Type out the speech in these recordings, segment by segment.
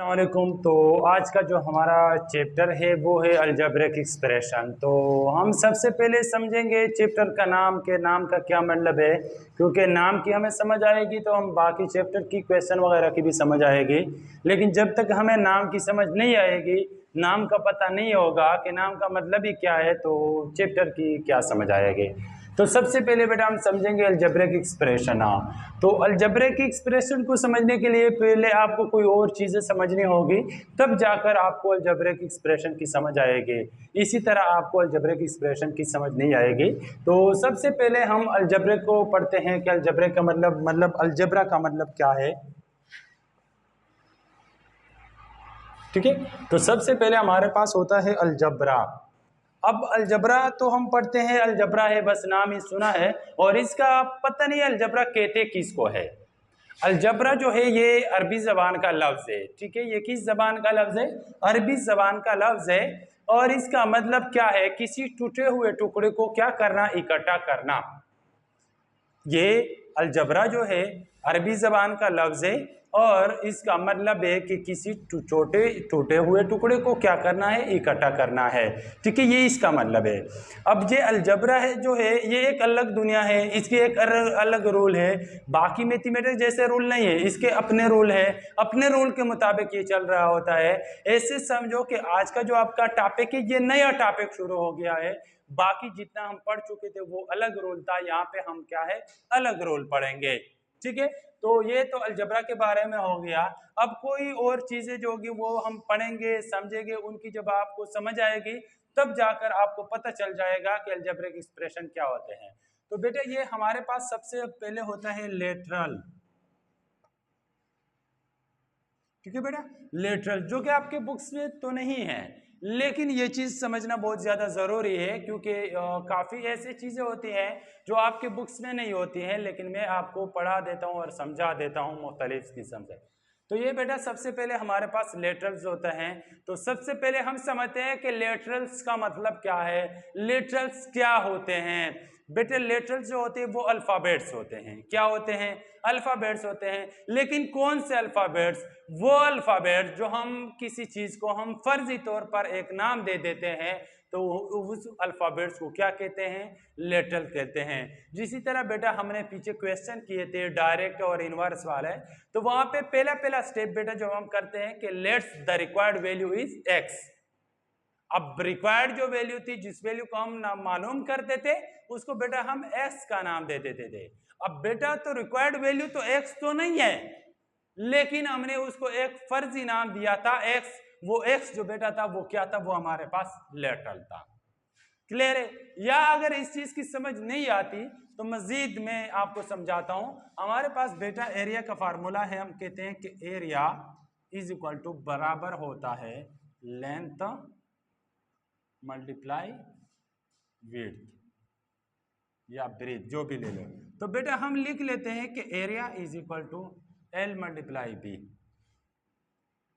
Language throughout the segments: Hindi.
अस्सलामुअलैकुम। तो आज का जो हमारा चैप्टर है वो है अलजेब्रिक एक्सप्रेशन। तो हम सबसे पहले समझेंगे चैप्टर का नाम के नाम का क्या मतलब है, क्योंकि नाम की हमें समझ आएगी तो हम बाकी चैप्टर की क्वेश्चन वगैरह की भी समझ आएगी। लेकिन जब तक हमें नाम की समझ नहीं आएगी, नाम का पता नहीं होगा कि नाम का मतलब ही क्या है, तो चैप्टर की क्या समझ आएगी। तो सबसे पहले बेटा हम समझेंगे अलजेब्रिक एक्सप्रेशन। हाँ, तो अलजेब्रिक एक्सप्रेशन को समझने के लिए पहले आपको कोई और चीज़ें समझनी होगी, तब जाकर आपको अलजेब्रिक एक्सप्रेशन की समझ आएगी। इसी तरह आपको अलजेब्रिक एक्सप्रेशन की समझ नहीं आएगी। तो सबसे पहले हम अलजेब्रिक को पढ़ते हैं कि अलजेब्रिक का मतलब अलजेब्रा का मतलब क्या है। ठीक है, तो सबसे पहले हमारे पास होता है अलजबरा। अब अलजबरा तो हम पढ़ते हैं अलजबरा है, बस नाम ही सुना है और इसका पता नहीं अलजबरा कहते किसको है। अलजबरा जो है ये अरबी जबान का लफ्ज है। ठीक है, ये किस जबान का लफ्ज है? अरबी जबान का लफ्ज है। और इसका मतलब क्या है? किसी टूटे हुए टुकड़े को क्या करना? इकट्ठा करना। ये अलजबरा जो है अरबी जबान का लफ्ज है और इसका मतलब है कि किसी छोटे टूटे हुए टुकड़े को क्या करना है? इकट्ठा करना है। ठीक है, ये इसका मतलब है। अब ये अलजबरा है जो है ये एक अलग दुनिया है, इसके एक अलग रूल है। बाकी मैथमेटिक्स जैसे रूल नहीं है, इसके अपने रूल है। अपने रूल के मुताबिक ये चल रहा होता है। ऐसे समझो कि आज का जो आपका टॉपिक है ये नया टॉपिक शुरू हो गया है। बाकी जितना हम पढ़ चुके थे वो अलग रोल था, यहाँ पे हम क्या है अलग रोल पढ़ेंगे। ठीक है, तो ये तो अलजबरा के बारे में हो गया। अब कोई और चीजें जो होगी वो हम पढ़ेंगे समझेंगे, उनकी जब आपको समझ आएगी तब जाकर आपको पता चल जाएगा कि अलजेब्रिक एक्सप्रेशन क्या होते हैं। तो बेटा ये हमारे पास सबसे पहले होता है लेटरल। ठीक है बेटा, लेटरल जो कि आपके बुक्स में तो नहीं है, लेकिन ये चीज समझना बहुत ज्यादा जरूरी है क्योंकि काफी ऐसी चीजें होती हैं जो आपके बुक्स में नहीं होती हैं, लेकिन मैं आपको पढ़ा देता हूँ और समझा देता हूँ मुख्तलिफ किस्म से। तो ये बेटा सबसे पहले हमारे पास लेटरल्स होते हैं। तो सबसे पहले हम समझते हैं कि लेटरल्स का मतलब क्या है, लेटरल्स क्या होते हैं। बेटे लेटरल्स जो होते हैं वो अल्फाबेट्स होते हैं। क्या होते हैं? अल्फाबेट्स होते हैं। लेकिन कौन से अल्फाबेट्स? वो अल्फाबेट्स जो हम किसी चीज को हम फर्जी तौर पर एक नाम दे देते हैं, तो उस अल्फाबेट्स को क्या कहते हैं? लेटरल कहते हैं। जिसी तरह बेटा हमने पीछे क्वेश्चन किए थे डायरेक्ट और इनवर्स वाले, तो वहां पे पहला पहला स्टेप बेटा जो हम करते हैं कि let's the required value is x. अब रिक्वायर्ड जो वैल्यू थी, जिस वैल्यू को हम नाम मालूम करते थे, उसको बेटा हम एक्स का नाम दे देते थे। अब बेटा तो रिक्वायर्ड वैल्यू तो एक्स तो नहीं है, लेकिन हमने उसको एक फर्जी नाम दिया था एक्स। वो एक्स जो बेटा था वो क्या था? वो हमारे पास लेटरल था। क्लियर है? या अगर इस चीज की समझ नहीं आती तो मजीद मैं आपको समझाता हूं। हमारे पास बेटा एरिया का फार्मूला है, हम कहते हैं कि एरिया इज इक्वल टू बराबर होता है लेंथ मल्टीप्लाई विड्थ या ब्रेथ, जो भी ले लो। तो बेटा हम लिख लेते हैं कि area is equal to L multiply B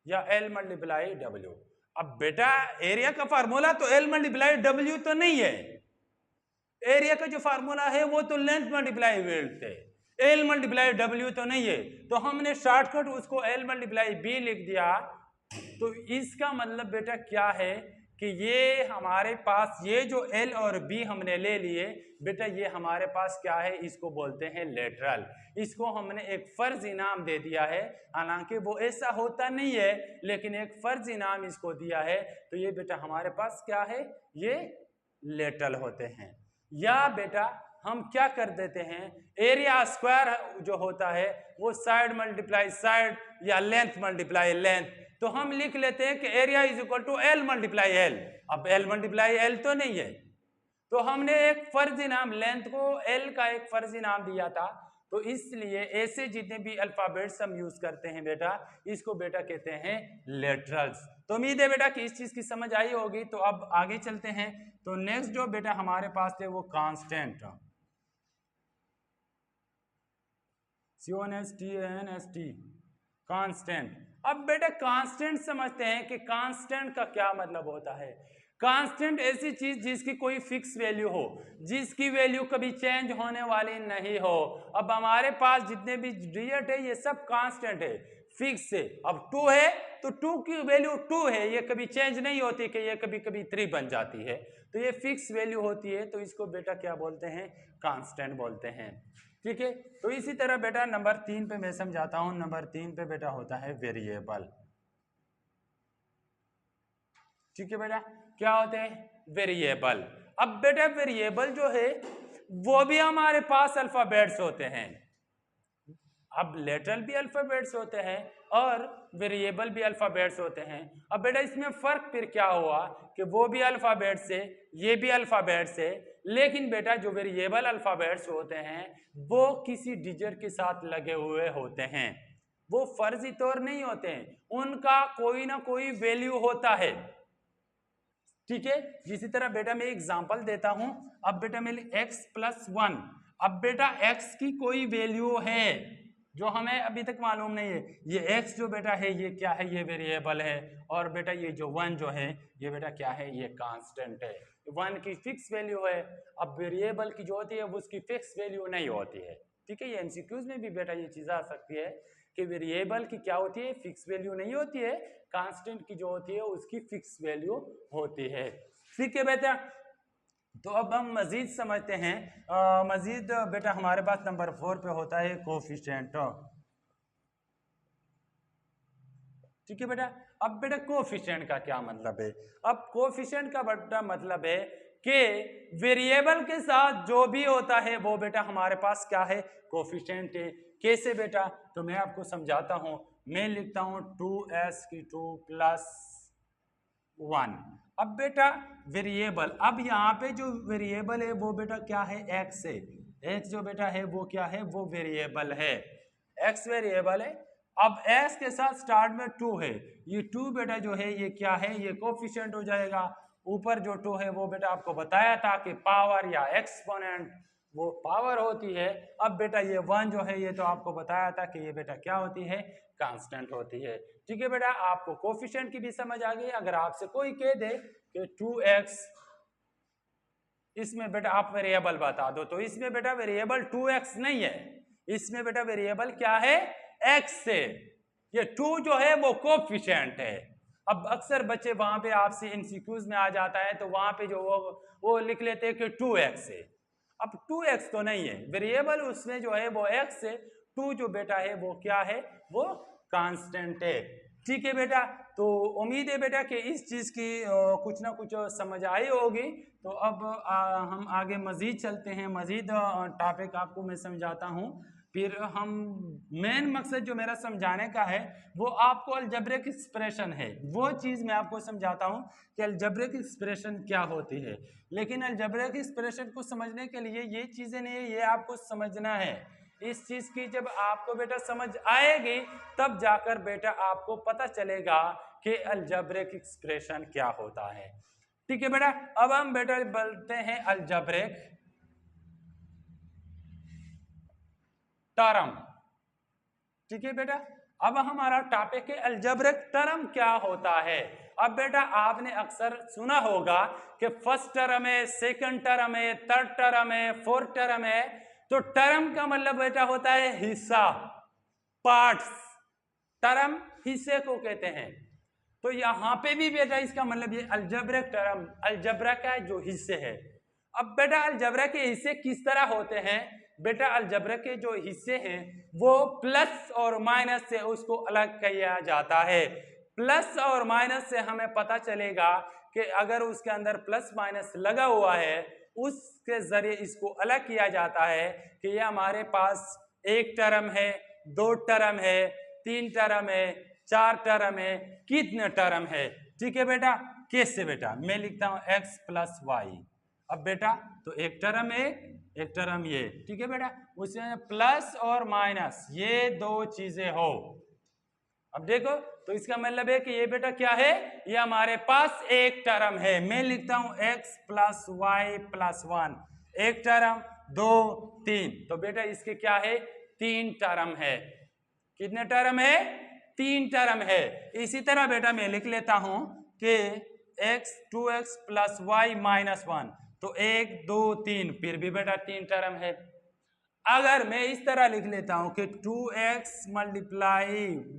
या एल मल्टीप्लाई डब्ल्यू। अब बेटा एरिया का फार्मूला तो एल मल्टीप्लाई डब्ल्यू तो नहीं है, एरिया का जो फार्मूला है वो तो लेंथ मल्टीप्लाई विड्थ है, एल मल्टीप्लाई डब्ल्यू तो नहीं है। तो हमने शॉर्टकट उसको एल मल्टीप्लाई बी लिख दिया। तो इसका मतलब बेटा क्या है कि ये हमारे पास ये जो एल और बी हमने ले लिए बेटा, ये हमारे पास क्या है? इसको बोलते हैं लेटरल। इसको हमने एक फर्जी नाम दे दिया है, हालांकि वो ऐसा होता नहीं है, लेकिन एक फर्जी नाम इसको दिया है। तो ये बेटा हमारे पास क्या है? ये लेटरल होते हैं। या बेटा हम क्या कर देते हैं, एरिया स्क्वायर जो होता है वो साइड मल्टीप्लाई साइड या लेंथ मल्टीप्लाई लेंथ। तो हम लिख लेते हैं कि area is equal to L multiply L. अब एल मल्टीप्लाई एल तो नहीं है, तो हमने एक फर्जी नाम लेंथ को एल का एक फर्जी नाम दिया था। तो इसलिए ऐसे जितने भी अल्फाबेट्स हम यूज करते हैं बेटा, इसको बेटा कहते हैं लेटरल्स। तो उम्मीद है बेटा कि इस चीज की समझ आई होगी। तो अब आगे चलते हैं। तो नेक्स्ट जो बेटा हमारे पास थे वो कांस्टेंट, CONSTANT कांस्टेंट। अब बेटा कांस्टेंट समझते हैं कि कांस्टेंट का क्या मतलब होता है। कांस्टेंट ऐसी चीज जिसकी कोई फिक्स वैल्यू हो, जिसकी वैल्यू कभी चेंज होने वाली नहीं हो। अब हमारे पास जितने भी डिजिट है ये सब कांस्टेंट है, फिक्स है। अब 2 है तो 2 की वैल्यू 2 है, ये कभी चेंज नहीं होती कि ये कभी कभी 3 बन जाती है, तो ये फिक्स वैल्यू होती है, तो इसको बेटा क्या बोलते हैं, कांस्टेंट बोलते हैं। ठीक है, तो इसी तरह बेटा नंबर 3 पे मैं समझाता हूं। नंबर 3 पे बेटा होता है वेरिएबल। ठीक है बेटा, क्या होते हैं, वेरिएबल। अब बेटा वेरिएबल जो है वो भी हमारे पास अल्फाबेट्स होते हैं। अब लेटरल भी अल्फाबेट्स होते हैं और वेरिएबल भी अल्फाबेट्स होते हैं। अब बेटा इसमें फर्क फिर क्या हुआ कि वो भी अल्फाबेट्स है, ये भी अल्फाबेट्स है, लेकिन बेटा जो वेरिएबल अल्फाबेट्स होते हैं वो किसी डिजिट के साथ लगे हुए होते हैं, वो फर्जी तौर नहीं होते हैं, उनका कोई ना कोई वैल्यू होता है। ठीक है, इसी तरह बेटा मैं एग्जांपल देता हूं। अब बेटा मैं x+1, अब बेटा x की कोई वैल्यू है जो हमें अभी तक मालूम नहीं है। ये x जो बेटा है ये क्या है, ये वेरिएबल है, और बेटा ये जो 1 जो है ये बेटा क्या है, ये कांस्टेंट है। 1 की फिक्स वैल्यू है। अब वेरिएबल की जो होती है वो उसकी फिक्स वैल्यू नहीं होती है। ठीक है, ये एमसीक्यूज में भी बेटा ये चीज आ सकती है कि वेरिएबल की क्या होती है, फिक्स वैल्यू नहीं होती है, कांस्टेंट की जो होती है उसकी फिक्स वैल्यू होती है। ठीक है बेटा, तो अब हम मजीद समझते हैं। मजीद बेटा हमारे पास नंबर 4 पे होता है कोफिशिएंट। ठीक है बेटा, अब बेटा कोफिशिएंट का क्या मतलब है। अब कोफिशिएंट का बेटा मतलब है कि वेरिएबल के साथ जो भी होता है वो बेटा हमारे पास क्या है, कोफिशिएंट है। कैसे बेटा, तो मैं आपको समझाता हूं। मैं लिखता हूं 2s² + 1। अब बेटा वेरिएबल, अब यहाँ पे जो वेरिएबल है वो बेटा क्या है, x है। x जो बेटा है वो क्या है, वो वेरिएबल है, x वेरिएबल है। अब x के साथ स्टार्ट में 2 है, ये 2 बेटा जो है ये क्या है, ये कोफिशिएंट हो जाएगा। ऊपर जो 2 है वो बेटा आपको बताया था कि पावर या एक्सपोनेंट वो पावर होती है। अब बेटा ये 1 जो है ये तो आपको बताया था कि ये बेटा क्या होती है, कांस्टेंट होती है। ठीक है बेटा, आपको कोफिशिएंट की भी समझ आ गई। अगर आपसे कोई कह दे कि 2x, इसमें बेटा आप वेरिएबल बता दो, तो इसमें बेटा वेरिएबल 2x नहीं है, इसमें बेटा वेरिएबल क्या है, x है। ये 2 जो है वो कोफिशिएंट है। अब अक्सर बच्चे वहां पे आपसे एमसीक्यूज में आ जाता है तो वहां पे जो वो लिख लेते हैं कि 2x है। अब 2x तो नहीं है, वेरिएबल उसमें जो है वो x है, 2 जो बेटा है वो क्या है, वो कांस्टेंट है। ठीक है बेटा, तो उम्मीद है बेटा कि इस चीज़ की कुछ ना कुछ समझ आई होगी। तो अब हम आगे मज़ीद चलते हैं, मज़ीद टॉपिक आपको मैं समझाता हूँ। फिर हम मेन मकसद जो मेरा समझाने का है वो आपको अलजेब्रिक एक्सप्रेशन है, वो चीज़ मैं आपको समझाता हूँ कि अलजेब्रिक एक्सप्रेशन क्या होती है। लेकिन अलजेब्रिक एक्सप्रेशन को समझने के लिए ये चीज़ें नहीं है, ये आपको समझना है। इस चीज की जब आपको बेटा समझ आएगी तब जाकर बेटा आपको पता चलेगा कि अलजेब्रिक एक्सप्रेशन क्या होता है। ठीक है बेटा, अब हम बेटा बोलते हैं अलजेब्रिक टर्म। ठीक है बेटा, अब हमारा टॉपिक है अलजेब्रिक टर्म क्या होता है। अब बेटा आपने अक्सर सुना होगा कि फर्स्ट टर्म है, सेकंड टर्म है, थर्ड टर्म है, फोर्थ टर्म है। तो टर्म का मतलब बेटा होता है हिस्सा, पार्ट्स। टर्म हिस्से को कहते हैं। तो यहां पे भी बेटा इसका मतलब ये अलजेब्रिक टर्म, अलजेब्रा का जो हिस्से है। अब बेटा अलजेब्रा के हिस्से किस तरह होते हैं, बेटा अलजेब्रा के जो हिस्से हैं वो प्लस और माइनस से उसको अलग किया जाता है। प्लस और माइनस से हमें पता चलेगा कि अगर उसके अंदर प्लस माइनस लगा हुआ है उसके जरिए इसको अलग किया जाता है कि ये हमारे पास एक टर्म है, दो टर्म है, तीन टर्म है, चार टर्म है, कितने टर्म है। ठीक है बेटा, कैसे बेटा, मैं लिखता हूं x+y। अब बेटा तो एक टर्म एक टर्म ये, ठीक है बेटा, उसमें प्लस और माइनस ये दो चीजें हो। अब देखो तो इसका मतलब है कि ये बेटा क्या है, ये हमारे पास एक टर्म है। मैं लिखता हूं x+y+1, एक टर्म, दो, तीन। तो बेटा इसके क्या है, तीन टर्म है। कितने टर्म है, तीन टर्म है। इसी तरह बेटा मैं लिख लेता हूं कि x2x+y-1, तो एक, दो, तीन, फिर भी बेटा तीन टर्म है। अगर मैं इस तरह लिख लेता हूं कि 2x ×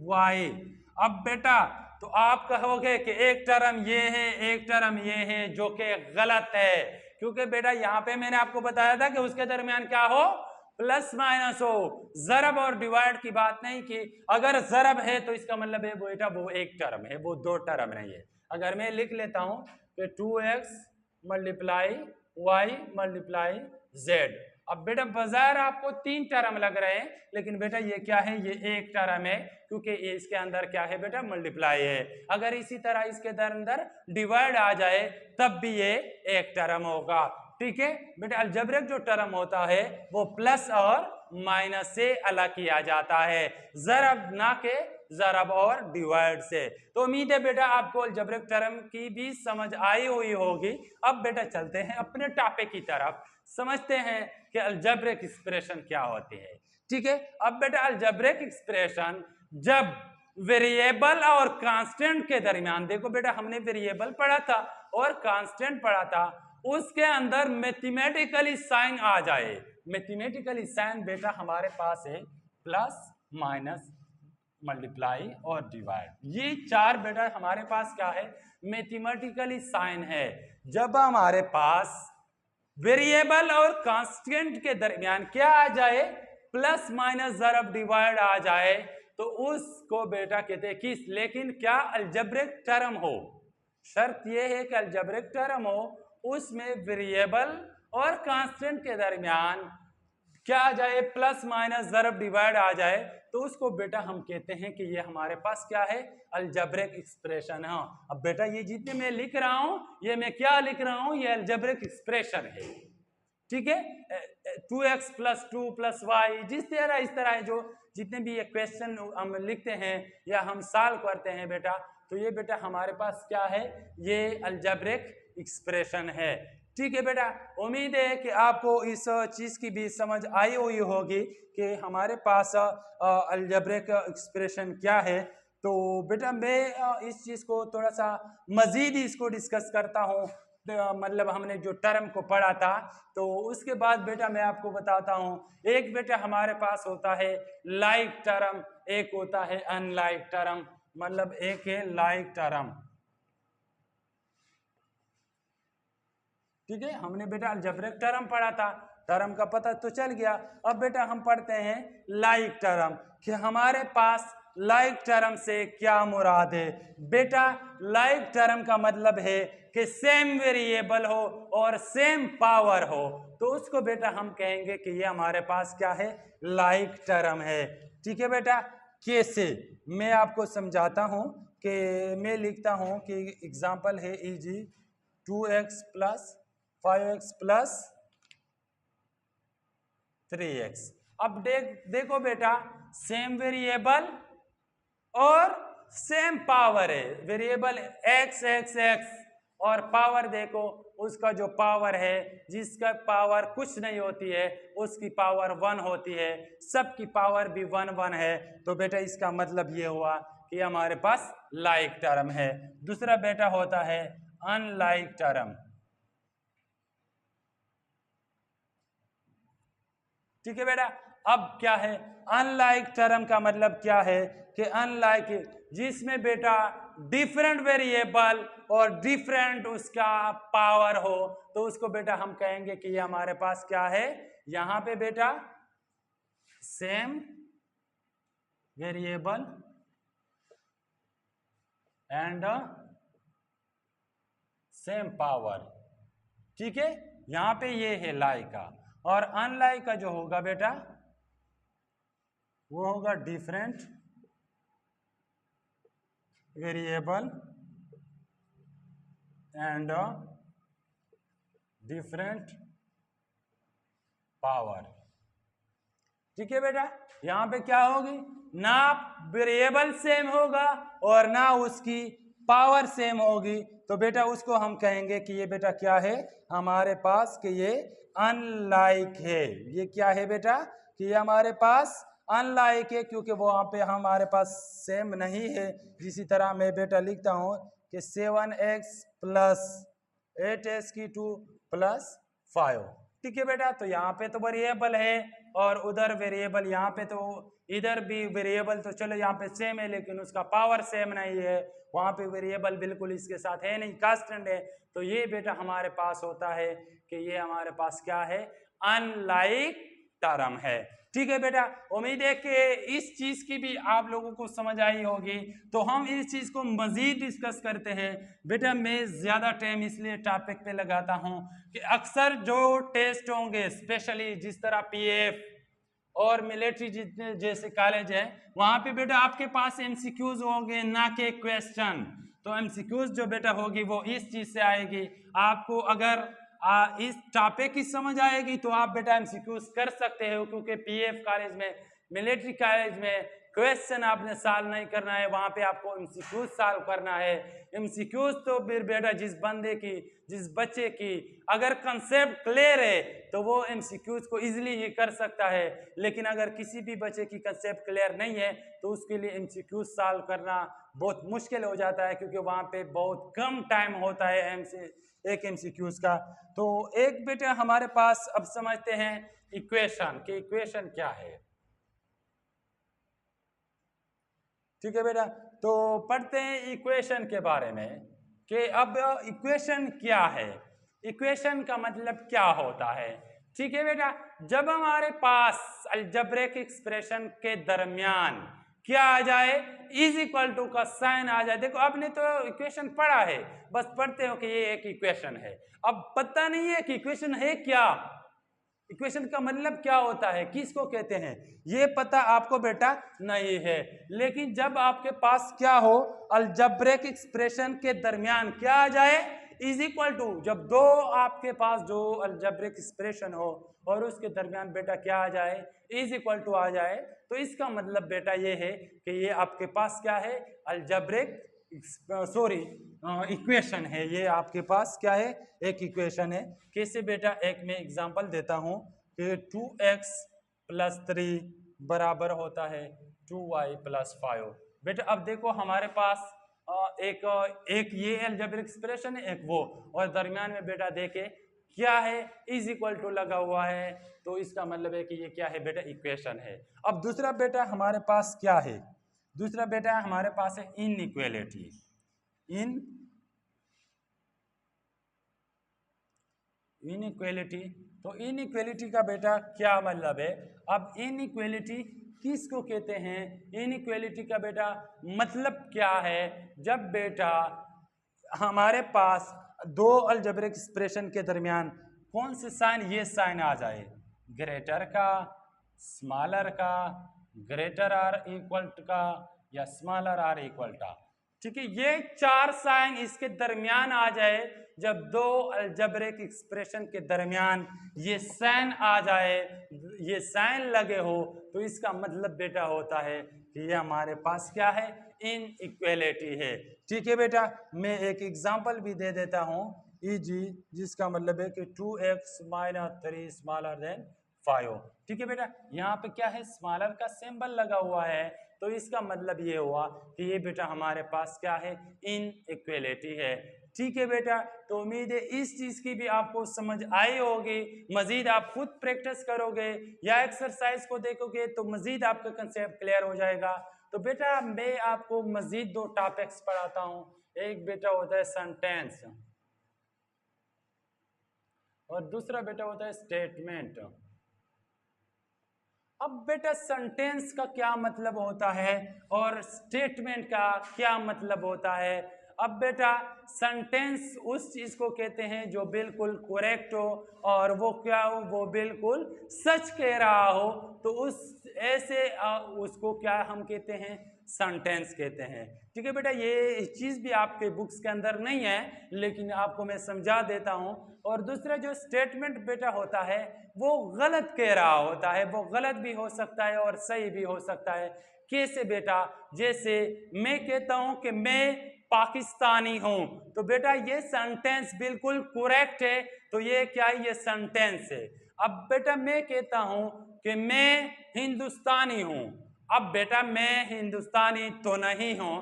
y, अब बेटा तो आप कहोगे कि एक टर्म ये है एक टर्म ये है, जो कि गलत है, क्योंकि बेटा यहाँ पे मैंने आपको बताया था कि उसके दरमियान क्या हो, प्लस माइनस हो। जरब और डिवाइड की बात नहीं की। अगर जरब है तो इसका मतलब है बेटा वो एक टर्म है, वो दो टर्म नहीं है। अगर मैं लिख लेता हूं कि 2x multiply Y multiply Z, अब बेटा बाजार आपको तीन टर्म लग रहे हैं, लेकिन बेटा ये क्या है, ये एक टर्म है, क्योंकि ये इसके अंदर क्या है बेटा, मल्टीप्लाई है। अगर इसी तरह इसके अंदर डिवाइड आ जाए तब भी ये एक टर्म होगा। ठीक है बेटा, अलजेब्रिक जो टर्म होता है वो प्लस और माइनस से अलग किया जाता है, जरब ना के जरब और डिवाइड से। तो उम्मीद है बेटा आपको अलजेब्रिक टर्म की भी समझ आई हुई होगी। अब बेटा चलते हैं अपने टॉपिक की तरफ, समझते हैं कि अलजेब्रिक एक्सप्रेशन क्या होती है। ठीक है, अब बेटा अलजेब्रिक एक्सप्रेशन जब वेरिएबल और कांस्टेंट के दरमियान, देखो बेटा हमने वेरिएबल पढ़ा था और कांस्टेंट पढ़ा था, उसके अंदर मैथमेटिकली साइन आ जाए। मैथमेटिकली साइन बेटा हमारे पास है प्लस माइनस मल्टीप्लाई और डिवाइड, ये चार बेटा हमारे पास क्या है, मैथमेटिकली साइन है। जब हमारे पास वेरिएबल और कांस्टेंट के दरमियान क्या आ जाए, प्लस माइनस जरब डिवाइड आ जाए, तो उसको बेटा कहते हैं किस, लेकिन क्या अलजेब्रिक टर्म हो। शर्त यह है कि अलजेब्रिक टर्म हो, उसमें वेरिएबल और कांस्टेंट के दरमियान क्या आ जाए, प्लस माइनस जरब डिवाइड आ जाए, तो उसको बेटा हम कहते हैं कि ये हमारे पास क्या है, अलजेब्रिक एक्सप्रेशन है। अब बेटा ये जितने मैं लिख रहा हूं, ये मैं क्या लिख रहा हूं, ये अलजेब्रिक एक्सप्रेशन है। ठीक है, 2x प्लस 2 प्लस वाई, जिस तरह इस तरह जो जितने भी ये क्वेश्चन हम लिखते हैं या हम सॉल्व करते हैं बेटा, तो ये बेटा हमारे पास क्या है, ये अलजेब्रिक एक्सप्रेशन है। ठीक है बेटा, उम्मीद है कि आपको इस चीज की भी समझ आई हुई होगी कि हमारे पास अलजेब्रिक एक्सप्रेशन क्या है। तो बेटा मैं इस चीज को थोड़ा सा मजीद इसको डिस्कस करता हूँ, मतलब हमने जो टर्म को पढ़ा था, तो उसके बाद बेटा मैं आपको बताता हूँ। एक बेटा हमारे पास होता है लाइक टर्म, एक होता है अनलाइक टर्म, मतलब एक है लाइक टर्म। ठीक है, हमने बेटा अलजेब्रिक टर्म पढ़ा था, टर्म का पता तो चल गया। अब बेटा हम पढ़ते हैं लाइक टर्म, कि हमारे पास लाइक टर्म से क्या मुराद है। बेटा लाइक टर्म का मतलब है कि सेम वेरिएबल हो और सेम पावर हो, तो उसको बेटा हम कहेंगे कि ये हमारे पास क्या है, लाइक टर्म है। ठीक है बेटा, कैसे मैं आपको समझाता हूं कि मैं लिखता हूं कि एग्जांपल है easy 2x plus 5x plus 3x। अब देखो बेटा सेम वेरिएबल और सेम पावर है, वेरिएबल x x x और पावर देखो उसका जो पावर है, जिसका पावर कुछ नहीं होती है उसकी पावर 1 होती है, सबकी पावर भी 1 1 है। तो बेटा इसका मतलब ये हुआ कि हमारे पास लाइक टर्म है। दूसरा बेटा होता है अनलाइक टर्म। ठीक है बेटा, अब क्या है अनलाइक टर्म का मतलब क्या है, कि अनलाइक जिसमें बेटा डिफरेंट वेरिएबल और डिफरेंट उसका पावर हो, तो उसको बेटा हम कहेंगे कि ये हमारे पास क्या है, यहां पे बेटा same variable and same power. ठीक है, यहां पे ये है लाइक का, और अनलाइक का जो होगा बेटा वो होगा different variable and different power. ठीक है बेटा, यहां पे क्या होगी, ना वेरिएबल सेम होगा और ना उसकी पावर सेम होगी, तो बेटा उसको हम कहेंगे कि ये बेटा क्या है हमारे पास, कि ये अनलाइक है। ये क्या है बेटा, कि ये हमारे पास अनलाइक है, क्योंकि वो वहां पे हमारे पास सेम नहीं है। जिसी तरह मैं बेटा लिखता हूं कि 7x प्लस 8x2 प्लस 5। ठीक है बेटा, तो यहाँ पे तो वेरिएबल है और उधर वेरिएबल, यहाँ पे तो इधर भी वेरिएबल तो चलो यहाँ पे सेम है लेकिन उसका पावर सेम नहीं है, वहाँ पे वेरिएबल बिल्कुल इसके साथ है नहीं, कांस्टेंट है। तो ये बेटा हमारे पास होता है कि ये हमारे पास क्या है, अनलाइक टर्म है। ठीक है बेटा, उम्मीद है कि इस चीज की भी आप लोगों को समझ आई होगी। तो हम इस चीज को मजीद डिस्कस करते हैं। बेटा मैं ज्यादा टाइम इसलिए टॉपिक पे लगाता हूं कि अक्सर जो टेस्ट होंगे, स्पेशली जिस तरह पीएफ और मिलिट्री जितने जैसे कॉलेज है, वहां पे बेटा आपके पास एमसीक्यूज होंगे ना कि क्वेश्चन। तो एमसीक्यूज जो बेटा होगी वो इस चीज से आएगी। आपको अगर इस टॉपिक की समझ आएगी तो आप बेटा एमसीक्यूज कर सकते हो, क्योंकि पीएफ कॉलेज में, मिलिट्री कॉलेज में क्वेश्चन आपने सॉल्व नहीं करना है, वहां पे आपको एमसीक्यूज सॉल्व करना है। एमसीक्यूज तो फिर बेटा जिस बंदे की, जिस बच्चे की अगर कंसेप्ट क्लियर है तो वो एमसीक्यूज को इजीली ही कर सकता है, लेकिन अगर किसी भी बच्चे की कंसेप्ट क्लियर नहीं है तो उसके लिए एमसीक्यूज सॉल्व करना बहुत मुश्किल हो जाता है, क्योंकि वहां पे बहुत कम टाइम होता है एक एमसीक्यूज का। तो एक बेटा हमारे पास अब समझते हैं इक्वेशन कि इक्वेशन क्या है। ठीक है बेटा, तो पढ़ते हैं इक्वेशन के बारे में कि अब इक्वेशन क्या है, इक्वेशन का मतलब क्या होता है। ठीक है बेटा, जब हमारे पास अलजेब्रिक एक्सप्रेशन के दरमियान क्या आ जाए, इज इक्वल टू का साइन आ जाए। देखो आपने तो इक्वेशन पढ़ा है, बस पढ़ते हो कि ये एक इक्वेशन है, अब पता नहीं है कि इक्वेशन है क्या, इक्वेशन का मतलब क्या होता है, किसको कहते हैं, ये पता आपको बेटा नहीं है। लेकिन जब आपके पास क्या हो, अलजेब्रिक एक्सप्रेशन के दरमियान क्या आ जाए, इज इक्वल टू, जब दो आपके पास जो अलजेब्रिक एक्सप्रेशन हो और उसके दरमियान बेटा क्या आ जाए, इज इक्वल टू आ जाए, तो इसका मतलब बेटा ये है कि ये आपके पास क्या है, अलजेब्रिक इक्वेशन है। ये आपके पास क्या है, एक इक्वेशन है। कैसे बेटा, एक मैं एग्जांपल देता हूं कि 2x + 3 बराबर होता है 2y + 5। बेटा अब देखो हमारे पास एक ये अलजेब्रिक एक्सप्रेशन है, एक वो, और दरमियान में बेटा देखे क्या है, इज इक्वल टू लगा हुआ है, तो इसका मतलब है कि ये क्या है बेटा, इक्वेशन है। अब दूसरा बेटा हमारे पास क्या है, दूसरा बेटा हमारे पास है इनइक्वालिटी। इनइक्वालिटी, तो इनइक्वालिटी का बेटा क्या मतलब है। अब इनइक्वालिटी किसको कहते हैं, इनइक्वालिटी का बेटा मतलब क्या है, जब बेटा हमारे पास दो अलजेब्रिक एक्सप्रेशन के दरमियान कौन से साइन, ये साइन आ जाए, ग्रेटर का, स्मॉलर का, ग्रेटर आर इक्वल का, या स्मॉलर आर इक्वल का। ठीक है, ये चार साइन इसके दरमियान आ जाए, जब दो अलजेब्रिक एक्सप्रेशन के दरमियान ये साइन आ जाए, ये साइन लगे हो, तो इसका मतलब बेटा होता है कि ये हमारे पास क्या है, इनइक्वालिटी है। ठीक है बेटा, मैं एक एग्जांपल भी दे देता हूं, ईजी, जिसका मतलब है कि 2x - 3 स्मॉलर देन 5। ठीक है बेटा, यहाँ पे क्या है, स्मॉलर का सिंबल लगा हुआ है, तो इसका मतलब ये हुआ कि ये बेटा हमारे पास क्या है, इनइक्वालिटी है। ठीक है बेटा, तो उम्मीद है इस चीज की भी आपको समझ आई होगी। मजीद आप खुद प्रैक्टिस करोगे या एक्सरसाइज को देखोगे तो मजीद आपका कंसेप्ट क्लियर हो जाएगा। तो बेटा मैं आपको मजीद दो टॉपिक्स पढ़ाता हूँ, एक बेटा होता है सेंटेंस और दूसरा बेटा होता है स्टेटमेंट। अब बेटा सेंटेंस का क्या मतलब होता है और स्टेटमेंट का क्या मतलब होता है। अब बेटा सेंटेंस उस चीज को कहते हैं जो बिल्कुल करेक्ट हो और वो क्या हो, वो बिल्कुल सच कह रहा हो, तो उस ऐसे उसको क्या हम कहते हैं, सेंटेंस कहते हैं। ठीक है बेटा, ये चीज भी आपके बुक्स के अंदर नहीं है लेकिन आपको मैं समझा देता हूं। और दूसरा जो स्टेटमेंट बेटा होता है वो गलत कह रहा होता है, वो गलत भी हो सकता है और सही भी हो सकता है। कैसे बेटा, जैसे मैं कहता हूं कि मैं पाकिस्तानी हूं, तो बेटा ये सेंटेंस बिल्कुल करेक्ट है, तो ये क्या है, ये सेंटेंस है। अब बेटा मैं कहता हूं कि मैं हिंदुस्तानी हूं, अब बेटा मैं हिंदुस्तानी तो नहीं हूं,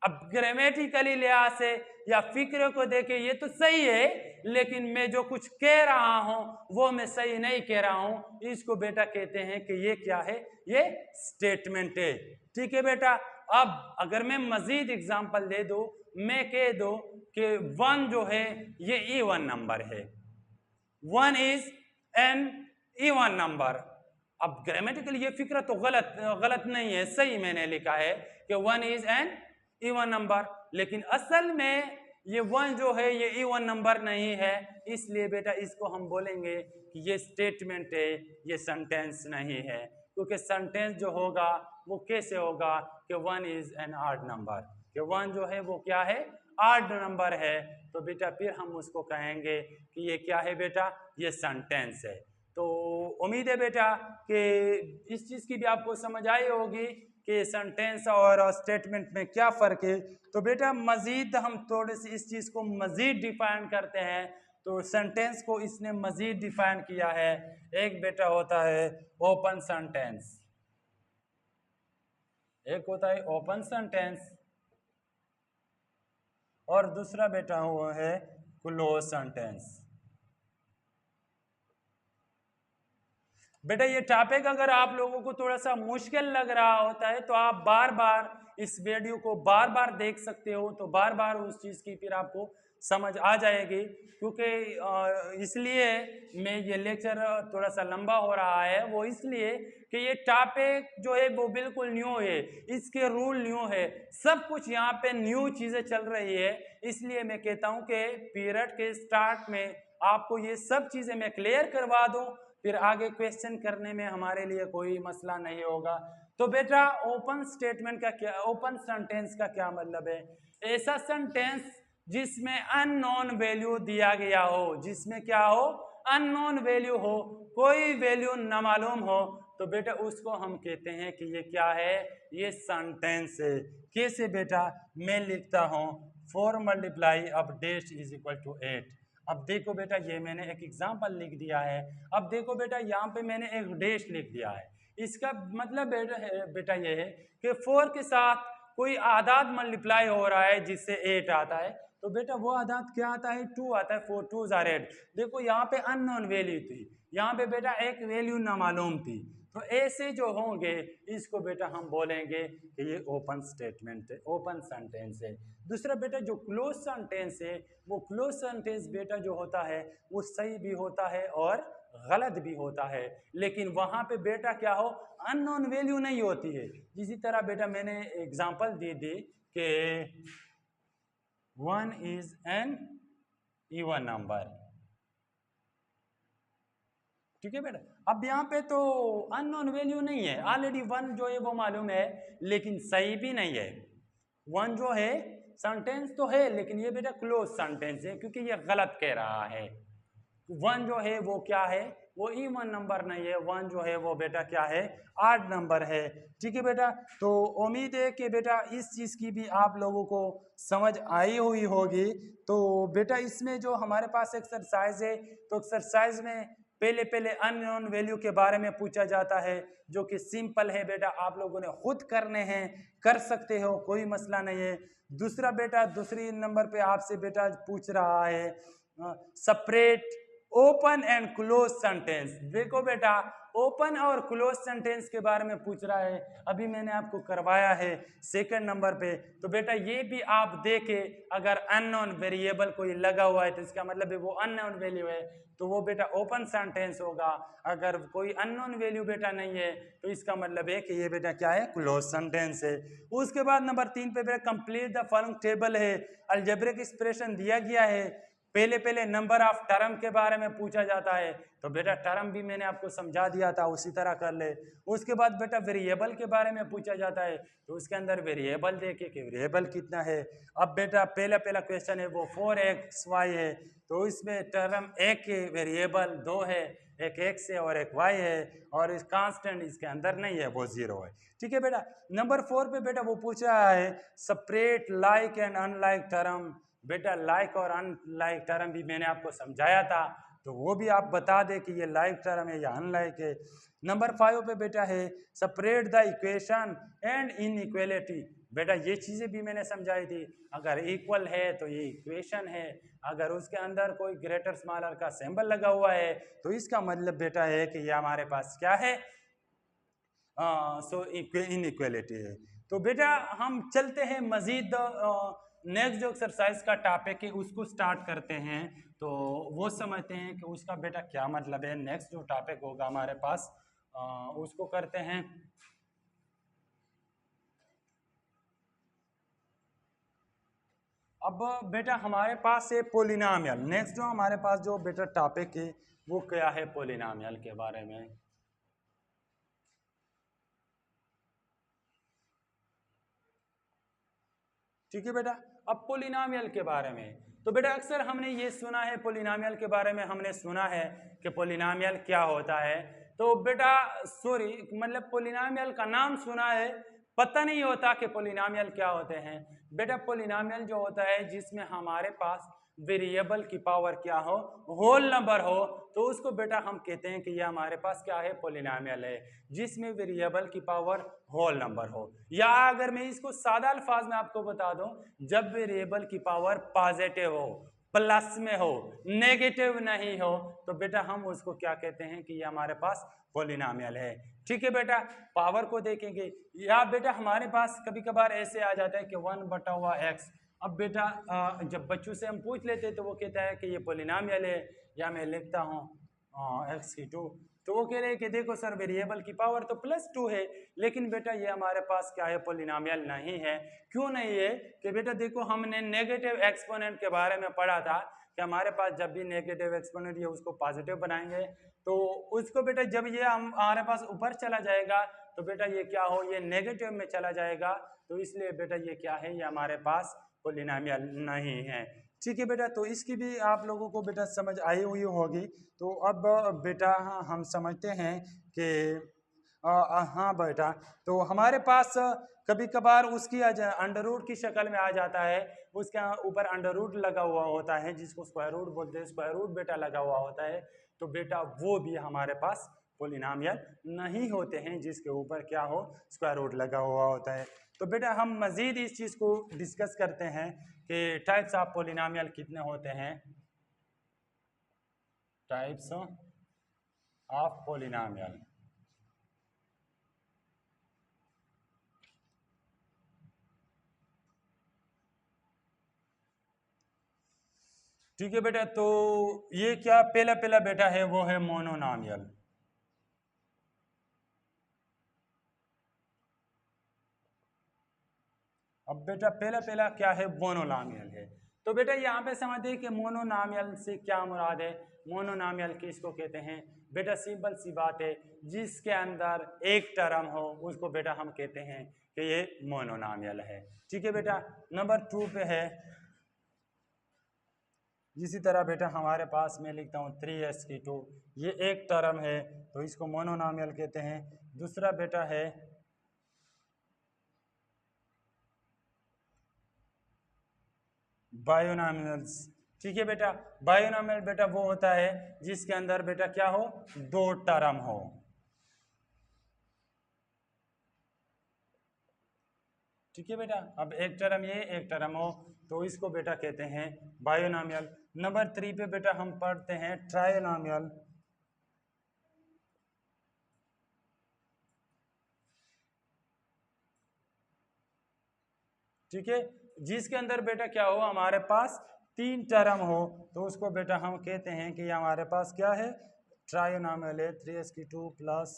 अब ग्रामेटिकली लिहाज से या फिक्र को देखे ये तो सही है, लेकिन मैं जो कुछ कह रहा हूं वो मैं सही नहीं कह रहा हूं, इसको बेटा कहते हैं कि ये क्या है, ये स्टेटमेंट है। ठीक है बेटा। अब अगर मैं मजीद एग्जांपल दे दूं, मैं कह दूं कि 1 जो है ये इवन नंबर है, 1 इज एन इवन नंबर। अब ग्रामेटिकली ये फिक्र तो गलत नहीं है, सही मैंने लिखा है कि 1 इज एन इवन नंबर, लेकिन असल में ये 1 जो है ये इवन नंबर नहीं है, इसलिए बेटा इसको हम बोलेंगे कि ये स्टेटमेंट है, ये सेंटेंस नहीं है। क्योंकि सेंटेंस जो होगा वो कैसे होगा कि 1 इज एन ऑड नंबर, कि 1 जो है वो क्या है, ऑड नंबर है, तो बेटा फिर हम उसको कहेंगे कि ये क्या है बेटा, ये सेंटेंस है। तो उम्मीद है बेटा कि इस चीज़ की भी आपको समझ आई होगी कि सेंटेंस और स्टेटमेंट में क्या फ़र्क है। तो बेटा मज़ीद हम थोड़े से इस चीज़ को मज़ीद डिफाइन करते हैं। तो सेंटेंस को इसने मज़ीद डिफाइन किया है। एक बेटा होता है ओपन सेंटेंस, एक होता है ओपन सेंटेंस, और दूसरा बेटा हुआ है क्लोज सेंटेंस। बेटा ये टॉपिक अगर आप लोगों को थोड़ा सा मुश्किल लग रहा होता है तो आप बार बार इस वीडियो को बार बार देख सकते हो, तो बार बार उस चीज़ की फिर आपको समझ आ जाएगी। क्योंकि इसलिए मैं ये लेक्चर थोड़ा सा लंबा हो रहा है, वो इसलिए कि ये टॉपिक जो है वो बिल्कुल न्यू है, इसके रूल न्यू है, सब कुछ यहाँ पे न्यू चीज़ें चल रही है। इसलिए मैं कहता हूँ कि पीरियड के स्टार्ट में आपको ये सब चीज़ें मैं क्लियर करवा दूँ, फिर आगे क्वेश्चन करने में हमारे लिए कोई मसला नहीं होगा। तो बेटा ओपन स्टेटमेंट का क्या, ओपन सेंटेंस का क्या मतलब है? ऐसा सेंटेंस जिसमें अननोन वैल्यू दिया गया हो, जिसमें क्या हो, अननोन वैल्यू हो, कोई वैल्यू न मालूम हो, तो बेटा उसको हम कहते हैं कि ये क्या है, ये सेंटेंस है। कैसे बेटा, मैं लिखता हूं 4 मल्टीप्लाई अब डैश इज इक्वल टू 8। अब देखो बेटा ये मैंने एक एग्जाम्पल लिख दिया है। अब देखो बेटा यहाँ पे मैंने एक डैश लिख दिया है, इसका मतलब बेटा ये है कि 4 के साथ कोई आदाद मल्टीप्लाई हो रहा है जिससे 8 आता है, तो बेटा वो आदाद क्या आता है, 2 आता है। 4 2 आर 8। देखो यहाँ पे अननोन वैल्यू थी, यहाँ पे बेटा एक वैल्यू ना मालूम थी, तो ऐसे जो होंगे इसको बेटा हम बोलेंगे कि ये ओपन स्टेटमेंट है, ओपन सेंटेंस है। दूसरा बेटा जो क्लोज सेंटेंस है, वो क्लोज सेंटेंस बेटा जो होता है वो सही भी होता है और गलत भी होता है, लेकिन वहां पे बेटा क्या हो, अननोन वैल्यू नहीं होती है। इसी तरह बेटा मैंने एग्जांपल दे दी कि 1 इज एन इवन नंबर। ठीक है बेटा। अब यहाँ पे तो अननोन वैल्यू नहीं है, ऑलरेडी 1 जो है वो मालूम है, लेकिन सही भी नहीं है। 1 जो है सेंटेंस तो है, लेकिन ये बेटा क्लोज सेंटेंस है क्योंकि ये गलत कह रहा है। 1 जो है वो क्या है, वो इवन नंबर नहीं है, 1 जो है वो बेटा क्या है, ऑड नंबर है। ठीक है बेटा। तो उम्मीद है कि बेटा इस चीज़ की भी आप लोगों को समझ आई हुई होगी। तो बेटा इसमें जो हमारे पास एक्सरसाइज है, तो एक्सरसाइज में पहले पहले अननोन वैल्यू के बारे में पूछा जाता है, जो कि सिंपल है बेटा, आप लोगों ने खुद करने हैं, कर सकते हो, कोई मसला नहीं है। दूसरा बेटा, दूसरी नंबर पे आपसे बेटा पूछ रहा है separate open and clause sentence. देखो बेटा ओपन और क्लोज सेंटेंस के बारे में पूछ रहा है, अभी मैंने आपको करवाया है सेकंड नंबर पे। तो बेटा ये भी आप देखे, अगर अननोन वेरिएबल कोई लगा हुआ है तो इसका मतलब है वो अननोन वैल्यू है, तो वो बेटा ओपन सेंटेंस होगा। अगर कोई अननोन वैल्यू बेटा नहीं है तो इसका मतलब है कि ये बेटा क्या है, क्लोज सेंटेंस है। उसके बाद नंबर 3 पे बेटा कंप्लीट द फॉलोइंग टेबल है, अलजेब्रिक एक्सप्रेशन दिया गया है। पहले पहले नंबर ऑफ टर्म के बारे में पूछा जाता है, तो बेटा टर्म भी मैंने आपको समझा दिया था, उसी तरह कर ले। उसके बाद बेटा वेरिएबल के बारे में पूछा जाता है, तो उसके अंदर वेरिएबल देखे कि वेरिएबल कितना है। अब बेटा पहला पहला क्वेश्चन है वो 4xy है, तो इसमें टर्म एक वेरिएबल 2 है, एक x है और एक y है, और इस कांस्टेंट इसके अंदर नहीं है, वो 0 है। ठीक है बेटा। नंबर 4 पे बेटा वो पूछ रहा है separate like and unlike term. बेटा लाइक और अनलाइक टर्म भी मैंने आपको समझाया था, तो वो भी आप बता दें कि ये लाइक टर्म है या अनलाइक है। नंबर 5 पे बेटा है separate the equation and inequality. बेटा ये चीजें भी मैंने समझाई थी। अगर इक्वल है तो ये इक्वेशन है, अगर उसके अंदर कोई ग्रेटर स्मॉलर का सिंबल लगा हुआ है तो इसका मतलब बेटा है कि ये हमारे पास क्या है, सो इनइक्वालिटी है। तो बेटा हम चलते हैं मजीद, नेक्स्ट जो एक्सरसाइज का टॉपिक है उसको स्टार्ट करते हैं, तो वो समझते हैं कि उसका बेटा क्या मतलब है। नेक्स्ट जो टॉपिक होगा हमारे पास उसको करते हैं। अब बेटा हमारे पास है पोलिनोमियल। नेक्स्ट जो हमारे पास जो बेटा टॉपिक है वो क्या है, पोलिनोमियल के बारे में। ठीक है बेटा, अब पोलिनोमियल के बारे में, तो बेटा अक्सर हमने ये सुना है, पोलिनोमियल के बारे में हमने सुना है कि पोलिनोमियल क्या होता है। तो बेटा सॉरी, मतलब पोलिनोमियल का नाम सुना है, पता नहीं होता कि पोलिनोमियल क्या होते हैं। बेटा पोलिनोमियल जो होता है जिसमें हमारे पास वेरिएबल की पावर क्या हो, होल नंबर हो, तो उसको बेटा हम कहते हैं कि ये हमारे पास क्या है, पोलिनोमियल है, जिसमें वेरिएबल की पावर होल नंबर हो। या अगर मैं इसको सादा अल्फाज में आपको बता दूं, जब वेरिएबल की पावर पॉजिटिव हो, प्लस में हो, नेगेटिव नहीं हो, तो बेटा हम उसको क्या कहते हैं कि ये हमारे पास पोलिनोमियल है। ठीक है बेटा, पावर को देखेंगे, या बेटा हमारे पास कभी कभार ऐसे आ जाता है कि 1/x। अब बेटा जब बच्चों से हम पूछ लेते तो वो कहता है कि ये पोलिनोमियल है, या मैं लिखता हूँ x2, तो वो कह रहे हैं कि देखो सर वेरिएबल की पावर तो +2 है, लेकिन बेटा ये हमारे पास क्या है, पोलिनोमियल नहीं है। क्यों नहीं है कि बेटा देखो हमने नेगेटिव एक्सपोनेंट के बारे में पढ़ा था कि हमारे पास जब भी नेगेटिव एक्सपोनेंट, ये उसको पॉजिटिव बनाएंगे तो उसको बेटा जब ये हमारे पास ऊपर चला जाएगा तो बेटा ये क्या हो, ये नेगेटिव में चला जाएगा, तो इसलिए बेटा ये क्या है, ये हमारे पास पोलिनोमियल नहीं है। ठीक है बेटा, तो इसकी भी आप लोगों को बेटा समझ आई हुई होगी। तो अब बेटा हम समझते हैं कि हाँ बेटा, तो हमारे पास कभी कभार उसकी अंडर रूट की शक्ल में आ जाता है, उसके ऊपर अंडर रूट लगा हुआ होता है जिसको स्क्वायर रूट बोलते हैं, स्क्वायर रूट बेटा लगा हुआ होता है, तो बेटा वो भी हमारे पास पोलिनोमियल नहीं होते हैं जिसके ऊपर क्या हो, स्क्वायर रूट लगा हुआ होता है। तो बेटा हम मजीद इस चीज़ को डिस्कस करते हैं कि टाइप्स ऑफ पोलिनोमियल कितने होते हैं, टाइप्स ऑफ पोलिनोमियल। ठीक है बेटा, तो ये क्या पहला पहला बेटा है वो है मोनोनोमियल। अब बेटा पहला पहला क्या है, मोनोनोमियल है। तो बेटा यहाँ पे समझते हैं कि मोनोनोमियल से क्या मुराद है, मोनोनोमियल किसको कहते हैं। बेटा सिंपल सी बात है, जिसके अंदर एक टर्म हो उसको बेटा हम कहते हैं कि ये मोनोनोमियल है। ठीक है बेटा, नंबर 2 पे है, इसी तरह बेटा हमारे पास मैं लिखता हूँ 3s2, ये एक टर्म है तो इसको मोनोनोमियल कहते हैं। दूसरा बेटा है बायोनोमियल्स। ठीक है बेटा, बायोनोमियल बेटा वो होता है जिसके अंदर बेटा क्या हो, दो टर्म हो। ठीक है बेटा, अब एक टर्म ये एक टर्म हो तो इसको बेटा कहते हैं बायोनोमियल। नंबर 3 पे बेटा हम पढ़ते हैं ट्रायनोमियल। ठीक है, जिसके अंदर बेटा क्या हो, हमारे पास 3 टर्म हो तो उसको बेटा हम कहते हैं कि हमारे पास क्या है, ट्रायनोमियल है, 3s2 प्लस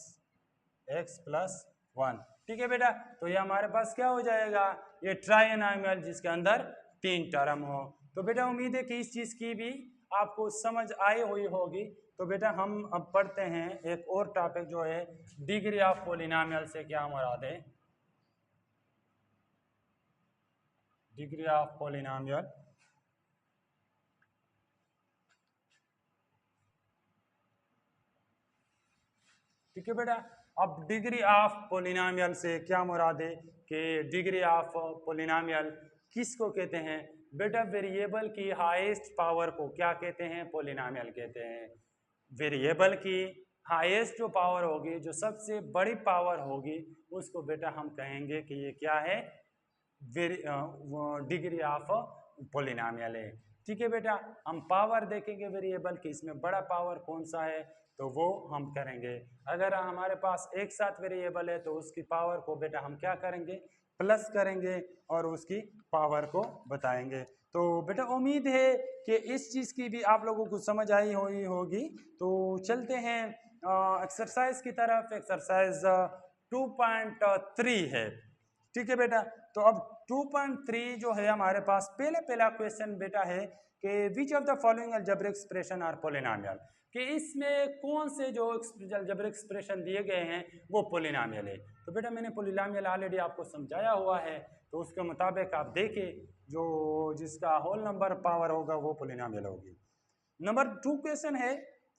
x प्लस 1। ठीक है बेटा, तो ये हमारे पास क्या हो जाएगा, ये ट्रायनोमियल जिसके अंदर 3 टर्म हो। तो बेटा उम्मीद है कि इस चीज़ की भी आपको समझ आई हुई होगी। तो बेटा हम अब पढ़ते हैं एक और टॉपिक जो है डिग्री ऑफ पोलिनोमियल से क्या मुराद है, डिग्री ऑफ पोलिनोमियल। ठीक है बेटा, अब डिग्री ऑफ पोलिनोमियल से क्या मुराद है कि डिग्री ऑफ पोलिनोमियल किसको कहते हैं। बेटा वेरिएबल की हाईएस्ट पावर को क्या कहते हैं, पोलिनोमियल कहते हैं। वेरिएबल की हाईएस्ट जो पावर होगी, जो सबसे बड़ी पावर होगी, उसको बेटा हम कहेंगे कि ये क्या है, डिग्री ऑफ पोलिनोमियल है। ठीक है बेटा, हम पावर देखेंगे वेरिएबल की, इसमें बड़ा पावर कौन सा है तो वो हम करेंगे। अगर हमारे पास एक साथ वेरिएबल है तो उसकी पावर को बेटा हम क्या करेंगे, प्लस करेंगे और उसकी पावर को बताएंगे। तो बेटा उम्मीद है कि इस चीज़ की भी आप लोगों को समझ आई हुई होगी। तो चलते हैं एक्सरसाइज की तरफ। एक्सरसाइज 2.3 है। ठीक है बेटा, तो अब 2.3 जो है हमारे पास, पहला क्वेश्चन बेटा है कि which of the following algebraic expression are polynomial, कि इसमें कौन से जो अलजेब्रिक एक्सप्रेशन दिए गए हैं वो पोलिनोमियल है। तो बेटा मैंने पोलिनोमियल ऑलरेडी आपको समझाया हुआ है, तो उसके मुताबिक आप देखिए जो जिसका होल नंबर पावर होगा वो पोलिनोमियल होगी। नंबर 2 क्वेश्चन है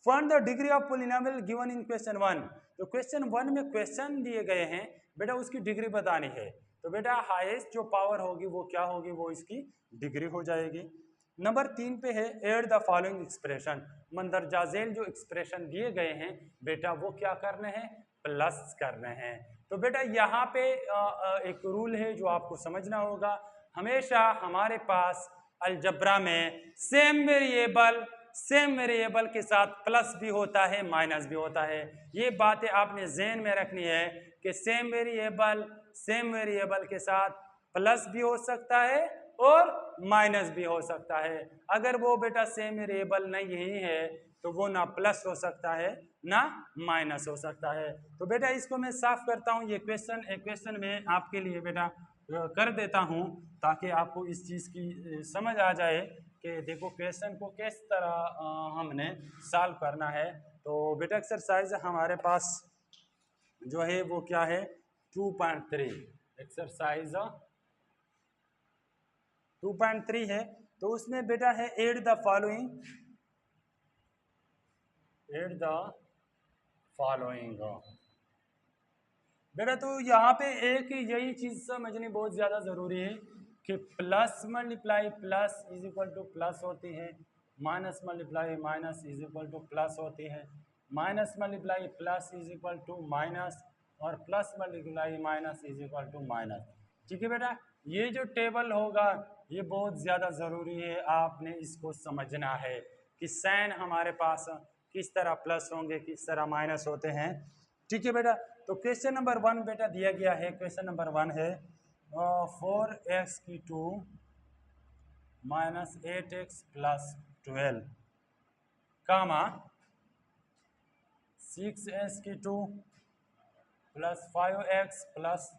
find the degree of polynomial given in question 1। तो क्वेश्चन 1 में क्वेश्चन दिए गए हैं बेटा, उसकी डिग्री बतानी है। तो बेटा हाईएस्ट जो पावर होगी वो क्या होगी, वो इसकी डिग्री हो जाएगी। नंबर 3 पे है एड द फॉलोइंग एक्सप्रेशन, मंदरजा झेल जो एक्सप्रेशन दिए गए हैं बेटा वो क्या करने हैं, प्लस करने हैं। तो बेटा यहाँ पे एक रूल है जो आपको समझना होगा, हमेशा हमारे पास अलजब्रा में सेम वेरिएबल के साथ प्लस भी होता है माइनस भी होता है। ये बातें आपने ज़हन में रखनी है कि सेम वेरिएबल के साथ प्लस भी हो सकता है और माइनस भी हो सकता है। अगर वो बेटा सेम वेरिएबल नहीं है तो वो ना प्लस हो सकता है ना माइनस हो सकता है। तो बेटा इसको मैं साफ करता हूँ, ये क्वेश्चन में आपके लिए बेटा कर देता हूँ ताकि आपको इस चीज़ की समझ आ जाए कि देखो क्वेश्चन को किस तरह हमने सॉल्व करना है। तो बेटा एक्सरसाइज हमारे पास जो है वो क्या है, 2.3 एक्सरसाइज 2.3 है। तो उसमें बेटा है एड द फॉलोइंग बेटा। तो यहाँ पे एक यही चीज़ समझनी बहुत ज़्यादा ज़रूरी है कि plus multiply plus is equal to plus होती है, minus multiply minus is equal to plus होती है, minus multiply plus is equal to minus, और plus multiply minus is equal to minus. ठीक है बेटा, ये जो टेबल होगा ये बहुत ज़्यादा ज़रूरी है, आपने इसको समझना है कि साइन हमारे पास किस तरह प्लस होंगे किस तरह माइनस होते हैं। ठीक है बेटा, तो क्वेश्चन नंबर 1 बेटा दिया गया है। क्वेश्चन नंबर 1 है 4x² माइनस 8x प्लस 12 कामा 6x² प्लस 5x प्लस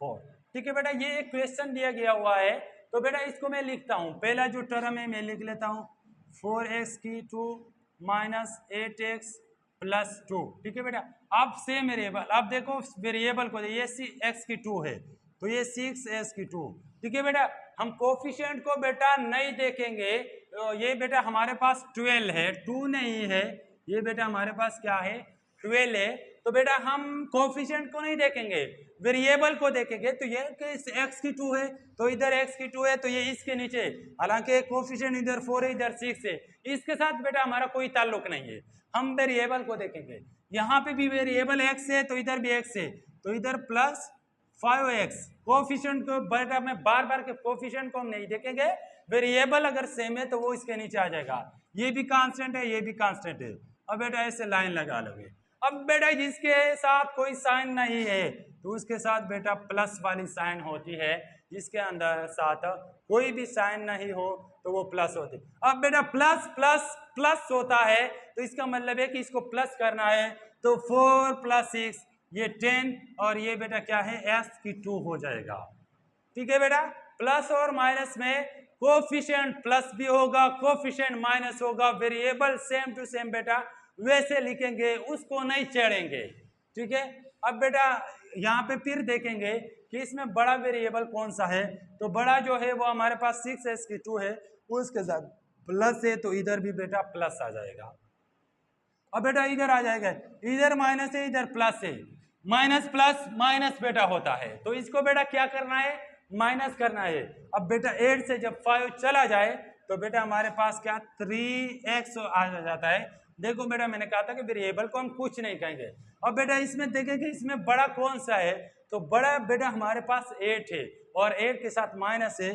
4। ठीक है बेटा, ये एक क्वेश्चन दिया गया हुआ है। तो बेटा इसको मैं लिखता हूँ, पहला जो टर्म है मैं लिख लेता हूँ 4x² माइनस 8x प्लस 2। ठीक है बेटा, अब सेम वेरिएबल, अब देखो वेरिएबल को, ये x² है तो ये 6x²। ठीक है बेटा, हम कोफिशिएंट को बेटा नहीं देखेंगे, तो ये बेटा हमारे पास 12 है, 2 नहीं है, ये बेटा हमारे पास क्या है 12 है। तो बेटा हम कोफिशिएंट को नहीं देखेंगे, वेरिएबल को देखेंगे। तो ये x² है तो इधर x² है तो ये इसके नीचे, हालांकि कोफिशिएंट इधर 4 है इधर 6 है, इसके साथ बेटा हमारा कोई ताल्लुक नहीं है, हम वेरिएबल को देखेंगे। यहाँ पे भी वेरिएबल x है तो इधर भी x है, तो इधर प्लस 5x। कोफिशिएंट को बेटा में बार बार के कोफिशिएंट को हम नहीं देखेंगे, वेरिएबल अगर सेम है तो वो इसके नीचे आ जाएगा, ये भी कांस्टेंट है ये भी कांस्टेंट है। अब बेटा ऐसे लाइन लगा लोगे। अब बेटा जिसके साथ कोई साइन नहीं है तो उसके साथ बेटा प्लस वाली साइन होती है, जिसके अंदर साथ कोई भी साइन नहीं हो तो वो प्लस होती है। अब बेटा प्लस प्लस प्लस होता है तो इसका मतलब है कि इसको प्लस करना है, तो 4 प्लस 6 ये 10 और ये बेटा क्या है x² हो जाएगा। ठीक है बेटा, प्लस और माइनस में कोफिशिएंट प्लस भी होगा कोफिशिएंट माइनस होगा, वेरिएबल सेम टू सेम बेटा वैसे लिखेंगे, उसको नहीं छेड़ेंगे। ठीक है, अब बेटा यहाँ पे फिर देखेंगे कि इसमें बड़ा वेरिएबल कौन सा है, तो बड़ा जो है वो हमारे पास 6x² है, उसके साथ प्लस है तो इधर भी बेटा प्लस आ जाएगा। अब बेटा इधर आ जाएगा, इधर माइनस है इधर प्लस है, माइनस प्लस माइनस बेटा होता है, तो इसको बेटा क्या करना है माइनस करना है। अब बेटा 8 से जब 5 चला जाए तो बेटा हमारे पास क्या 3x आ जाता है। देखो बेटा मैंने कहा था कि वेरिएबल को हम कुछ नहीं कहेंगे। अब बेटा इसमें देखेंगे इसमें बड़ा कौन सा है, तो बड़ा बेटा हमारे पास 8 है, और 8 के साथ माइनस है,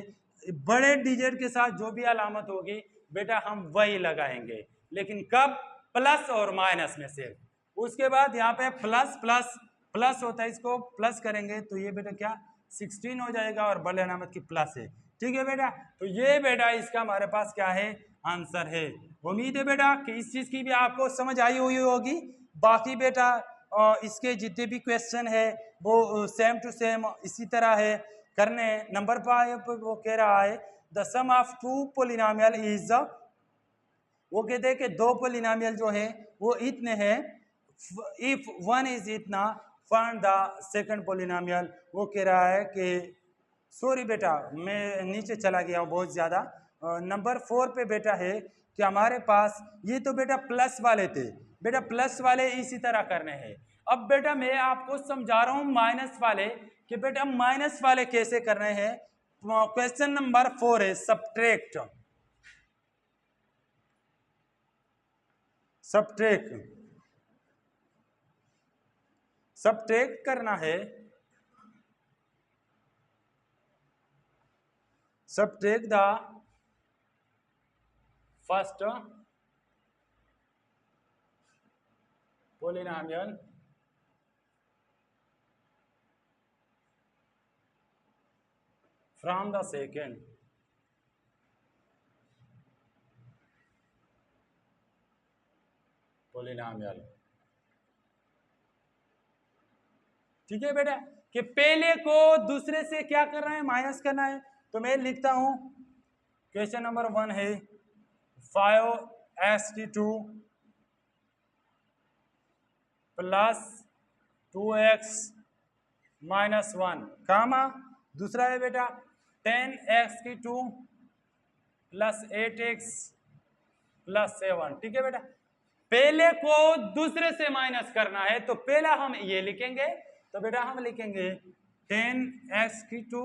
बड़े डिजिट के साथ जो भी अलामत होगी बेटा हम वही लगाएंगे, लेकिन कब? प्लस और माइनस में से। उसके बाद यहाँ पे प्लस प्लस प्लस होता है, इसको प्लस करेंगे तो ये बेटा क्या 16 हो जाएगा और बड़े अलामत की प्लस है। ठीक है बेटा, तो ये बेटा इसका हमारे पास क्या है? आंसर है। उम्मीद है बेटा कि इस चीज की भी आपको समझ आई हुई होगी। बाकी बेटा इसके जितने भी क्वेश्चन है वो सेम टू सेम इसी तरह है करने हैं। नंबर 5 वो कह रहा है the sum of two polynomial is, वो कहते हैं कि दो पोलिनोमियल जो है वो इतने हैं, इफ वन इज इतना फाइंड द सेकंड पोलिनोमियल। वो कह रहा है कि सॉरी बेटा मैं नीचे चला गया हूँ बहुत ज़्यादा। नंबर 4 पे बेटा है कि हमारे पास ये तो बेटा प्लस वाले थे, बेटा प्लस वाले इसी तरह करने हैं। अब बेटा मैं आपको समझा रहा हूँ माइनस वाले कि बेटा माइनस वाले कैसे करने हैं। क्वेश्चन नंबर 4 है सब्ट्रैक्ट, सब्ट्रैक्ट करना है, subtract the first polynomial from the second polynomial। ठीक है बेटा कि पहले को दूसरे से क्या करना है? माइनस करना है। तो मैं लिखता हूं क्वेश्चन नंबर 1 है 5x2 प्लस 2x माइनस 1 कामा, दूसरा है बेटा 10x2 प्लस 8x प्लस 7। ठीक है बेटा, पहले को दूसरे से माइनस करना है तो पहला हम ये लिखेंगे, तो बेटा हम लिखेंगे 10x2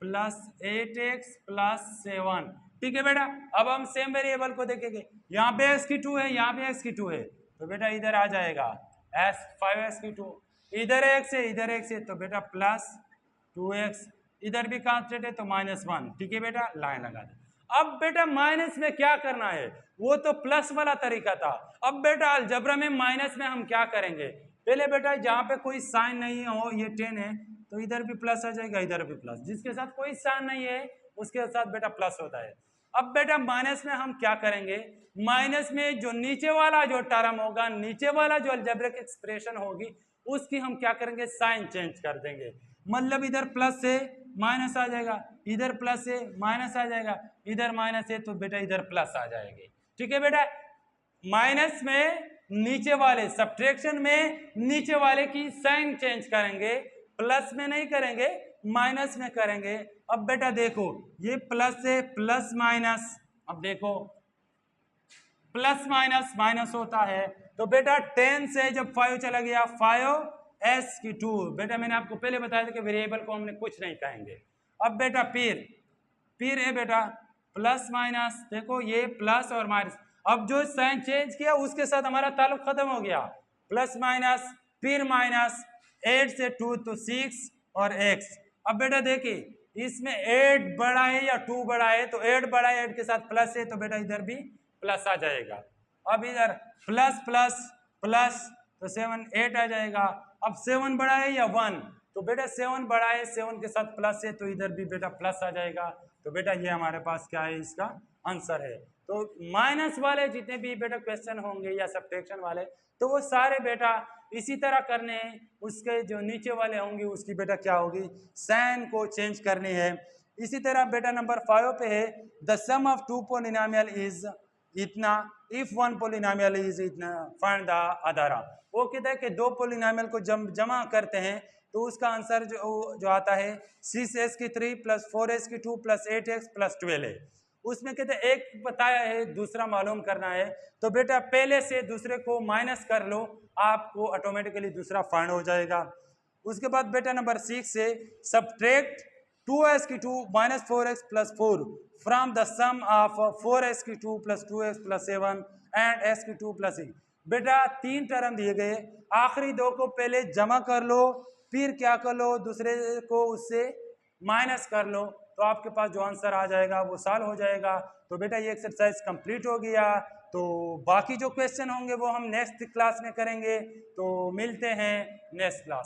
प्लस 8x प्लस 7। ठीक है बेटा, अब हम सेम वेरिएबल को देखेंगे, यहाँ पे x2 है, यहाँ पे x2 है, तो बेटा इधर आ जाएगा 5x2, इधर x है इधर x है, तो बेटा प्लस 2x, इधर भी कांस्टेंट है तो -1। ठीक है बेटा, लाइन लगा दे। अब बेटा माइनस में क्या करना है? वो तो प्लस वाला तरीका था। अब बेटा अलजबरा में माइनस में हम क्या करेंगे? पहले बेटा जहां पे कोई साइन नहीं हो, ये 10 है तो इधर भी प्लस आ जाएगा, इधर भी प्लस, जिसके साथ कोई साइन नहीं है उसके साथ बेटा प्लस होता है। अब बेटा माइनस में हम क्या करेंगे? माइनस में जो नीचे वाला जो टर्म होगा, नीचे वाला जो अलजेब्रिक एक्सप्रेशन होगी, उसकी हम क्या करेंगे? साइन चेंज कर देंगे। मतलब इधर प्लस से माइनस आ जाएगा, इधर प्लस से माइनस आ जाएगा, इधर माइनस है तो बेटा इधर प्लस आ जाएगी। ठीक है बेटा, माइनस में नीचे वाले, सब्ट्रैक्शन में नीचे वाले की साइन चेंज करेंगे, प्लस में नहीं करेंगे, माइनस में करेंगे। अब बेटा देखो ये प्लस से प्लस माइनस, अब देखो प्लस माइनस माइनस होता है, तो बेटा 10 से जब 5 चला गया 5s2, बेटा मैंने आपको पहले बताया था कि वेरिएबल को हमने कुछ नहीं कहेंगे। अब बेटा फिर है बेटा प्लस माइनस, देखो ये प्लस और माइनस, अब जो साइन चेंज किया उसके साथ हमारा ताल्लुक खत्म हो गया, प्लस माइनस फिर माइनस, 8 से 2 तो 6 और x। अब बेटा देखिए इसमें 8 बड़ा है या 2 बड़ा है, तो 8 बड़ा है, 8 के साथ प्लस है तो बेटा इधर भी प्लस आ जाएगा। अब इधर प्लस प्लस प्लस तो 7 8 आ जाएगा। अब 7 बड़ा है या 1, तो बेटा 7 बड़ा है, 7 के साथ प्लस है तो इधर भी बेटा प्लस आ जाएगा। तो बेटा ये हमारे पास क्या है? इसका आंसर है। तो माइनस वाले जितने भी बेटा क्वेश्चन होंगे या सब्ट्रैक्शन वाले, तो वो सारे बेटा इसी तरह करने हैं। उसके जो नीचे वाले होंगे उसकी बेटा क्या होगी? साइन को चेंज करनी है। इसी तरह बेटा नंबर 5 पे है the sum of two polynomial is इतना, इफ वन पोलिनोमियल इज इतना फाइंड द अदर। वो कहता है कि दो पोलिनोमियल को जमा करते हैं तो उसका आंसर जो आता है 6s3 plus 4s2 plus 8x plus 12 है। उसमें कहते हैं एक बताया है दूसरा मालूम करना है, तो बेटा पहले से दूसरे को माइनस कर लो, आपको ऑटोमेटिकली दूसरा फाइंड हो जाएगा। उसके बाद बेटा नंबर 6 से subtract 2s2 minus 4x plus 4 from the sum of 4s2 plus 2x plus 7 and s2 plus 8। बेटा 3 टर्म दिए गए, आखिरी दो को पहले जमा कर लो, फिर क्या कर लो? दूसरे को उससे माइनस कर लो तो आपके पास जो आंसर आ जाएगा वो सॉल्व हो जाएगा। तो बेटा ये एक्सरसाइज कंप्लीट हो गया। तो बाकी जो क्वेश्चन होंगे वो हम नेक्स्ट क्लास में करेंगे। तो मिलते हैं नेक्स्ट क्लास।